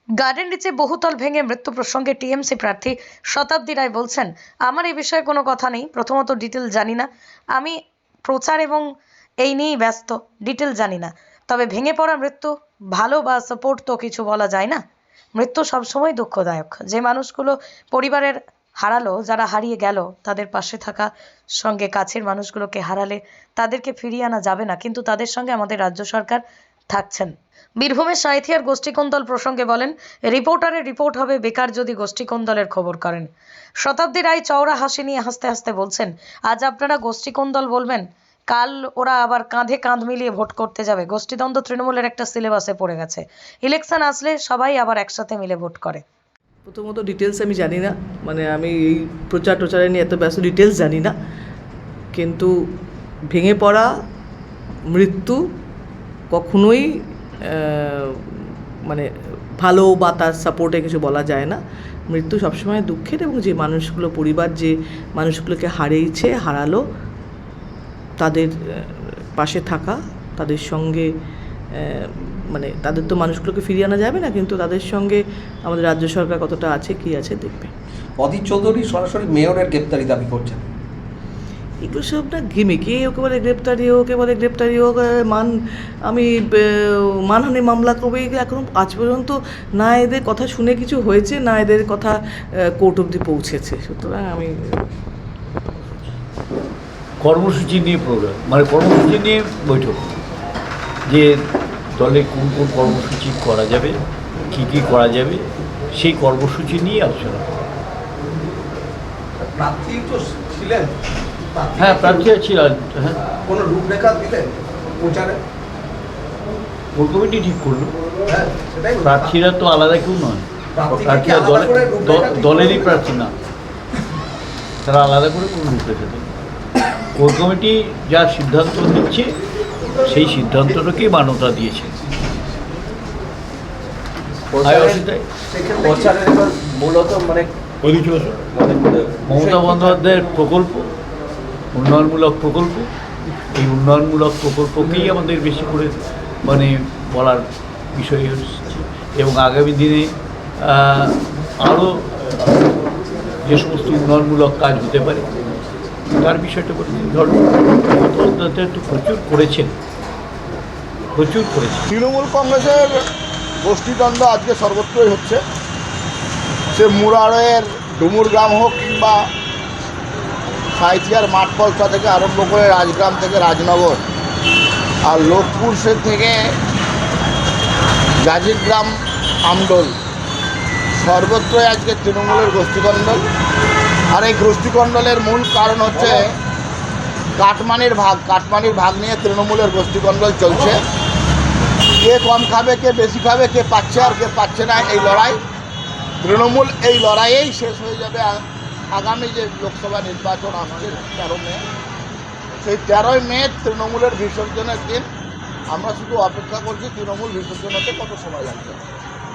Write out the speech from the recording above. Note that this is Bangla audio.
গার্ডেন রিচে বহুতল ভেঙে মৃত্যু প্রসঙ্গে টিএমসি প্রার্থী শতাব্দী রায় বলছেন, আমার এই বিষয়ে কোনো কথা নেই। প্রথমত ডিটেল জানি না, আমি প্রচার এবং এই নিয়েই ব্যস্ত, ডিটেল জানি না। তবে ভেঙে পড়া মৃত্যু ভালো বা সাপোর্ট তো কিছু বলা যায় না। মৃত্যু সবসময় দুঃখদায়ক। যে মানুষগুলো পরিবারের হারালো, যারা হারিয়ে গেল, তাদের পাশে থাকা সঙ্গে কাছের মানুষগুলোকে হারালে তাদেরকে ফিরিয়ে আনা যাবে না, কিন্তু তাদের সঙ্গে আমাদের রাজ্য সরকার থাকছেন। বীরভূমের সাঁইথিয়ার গোষ্ঠীকোন্দল প্রসঙ্গে বলেন, রিপোর্টারের রিপোর্ট হবে বেকার যদি গোষ্ঠীকোন্দলের খবর করেন। শতাব্দী রায় চওড়া হাসি নিয়ে হাসতে হাসতে বলছেন, আজ আপনারা গোষ্ঠীকোন্দল বলবেন, কাল ওরা আবার কাঁধে কাঁধ মিলিয়ে ভোট করতে যাবে। গোষ্ঠীদ্বন্দ্ব তৃণমূলের একটা সিলেবাসে পড়ে গেছে। ইলেকশন আসলে সবাই আবার একসাথে মিলে ভোট করে। প্রথমত ডিটেলস আমি জানি না, মানে আমি এই প্রচার টোচারে নিয়ে এত ব্যস্ত, ডিটেলস জানি না। কিন্তু ভেঙে পড়া মৃত্যু কখনোই মানে ভালো বা তার সাপোর্টে কিছু বলা যায় না। মৃত্যু সবসময় দুঃখের, এবং যে মানুষগুলো, পরিবার যে মানুষগুলোকে হারালো, তাদের পাশে থাকা, তাদের সঙ্গে মানে তাদের তো মানুষগুলোকে ফিরিয়ে আনা যাবে না, কিন্তু তাদের সঙ্গে আমাদের রাজ্য সরকার কতটা আছে, কি আছে দেখবে। অধীর চৌধুরী সরাসরি মেয়রের গ্রেপ্তারি দাবি করছেন। এগুলো সব না গেমে, কে ওকে বলে গ্রেপ্তারি হোক, আমি মানহানি মামলা করবে। এখন আজ পর্যন্ত না এদের কথা শুনে কিছু হয়েছে, না এদের কথা কোর্ট অবধি পৌঁছেছে। সুতরাং আমি কর্মসূচি নিয়ে প্রোগ্রাম, মানে কর্মসূচি নিয়ে বৈঠক, যে দলে কোন কোন কর্মসূচি করা যাবে, কী করা যাবে, সেই কর্মসূচি নিয়ে আলোচনা। প্রার্থী তো ছিলেন, হ্যাঁ প্রার্থীরা ছিলেন। হ্যাঁ, কোনো রূপরেখা দিলেন প্রচারে? কোর কমিটি ঠিক করলো। হ্যাঁ, সেটাই। প্রার্থীরা তো আলাদা কেউ নয়, প্রার্থীরা দলেরই প্রার্থী না, তারা আলাদা করে কোনো রূপরেখা দেয়। কোর কমিটি যা সিদ্ধান্ত নিচ্ছে সেই সিদ্ধান্তটাকেই মান্যতা দিয়েছে। মূলত মানে মমতা বন্দ্যোপাধ্যায়ের প্রকল্প, উন্নয়নমূলক প্রকল্প, এই উন্নয়নমূলক প্রকল্পকেই আমাদের বেশি করে মানে বলার বিষয় হচ্ছে, এবং আগামী দিনে আরও যে সমস্ত উন্নয়নমূলক কাজ হতে পারে তার বিষয়টা বলছি। ধরুন মমতা বন্দ্যোপাধ্যায় তো প্রচুর করেছেন। তৃণমূল কংগ্রেসের গোষ্ঠীদ্বন্দ্ব আজকে সর্বত্রই হচ্ছে। সে মুরারের ডুমুর গ্রাম হোক, কিংবা সাঁইথিয়ার মাঠপলসা থেকে আরম্ভ করে রাজগ্রাম থেকে রাজনগর, আর লোকপুর সে থেকে গাজীগ্রাম, আমডোল, সর্বত্রই আজকে তৃণমূলের গোষ্ঠীকন্দল। আর এই গোষ্ঠীকন্দলের মূল কারণ হচ্ছে কাটমানির ভাগ নিয়ে তৃণমূলের গোষ্ঠীকন্দল চলছে। কে কম খাবে, কে বেশি খাবে, কে পাচ্ছে আর কে পাচ্ছে না, এই লড়াই। তৃণমূল এই লড়াইয়েই শেষ হয়ে যাবে আগামী যে লোকসভা নির্বাচন আসছে 13 মে। সেই 13 মে তৃণমূলের বিসর্জনের দিন। আমরা শুধু অপেক্ষা করছি তৃণমূল বিসর্জন হতে কত সময় লাগবে।